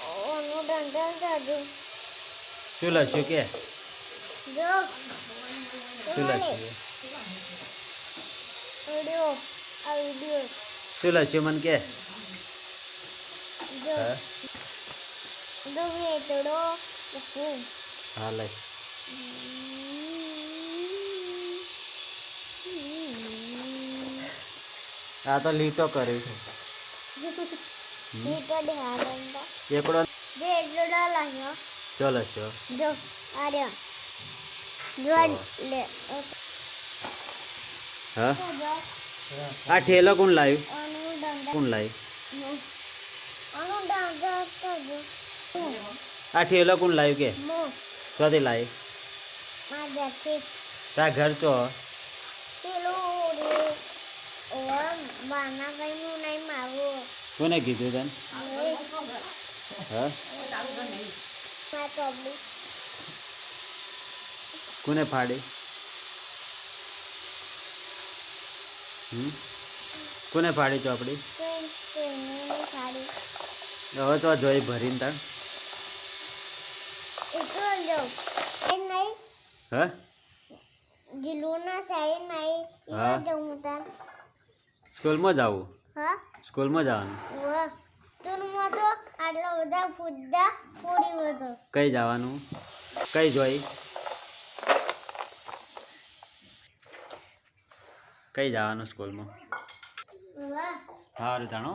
ઓનું ડંડલ જાજુ શું લખ્યું કે જો શું લખ્યું વિડિયો આ વિડિયો શું લખ્યું મને કે જો હા જો વેતડો લખું હા લખ આ તો લીટો કર્યું લીટો દે હાલંદા એકડો વેતડો લાગ્યો ચો લખ્યો જો આ રહ્યો જો લે હા જો આ ઠેલો કોણ લાવ્યું ઓનું ડંડલ કોણ લાવ્યું ઓનું ડંડલ જાજુ આ ઠેલો કોણ લાવ્યું કે મો ચોથી લાવી માં દેખે તા ઘર ચો પેલું રે ઓર બાના કઈ નું નહીં મારું કોને કીધું તને હા मैं तो अभी કોને ફાડી કોને ફાડી ચોપડી नहीं खाड़ी હવે તો જોઈ ભરીને તાણ इसको लो नहीं હા जिलूना सही नहीं हाँ। ये जाऊँ तन સ્કૂલમાં જવું हाँ સ્કૂલમાં જવાનું वो तुम तो आटला बड़ा फुद्दा पूरी बतो કઈ જવાનું કઈ જોઈ કઈ જવાનું સ્કૂલમાં वाह સારું જાણો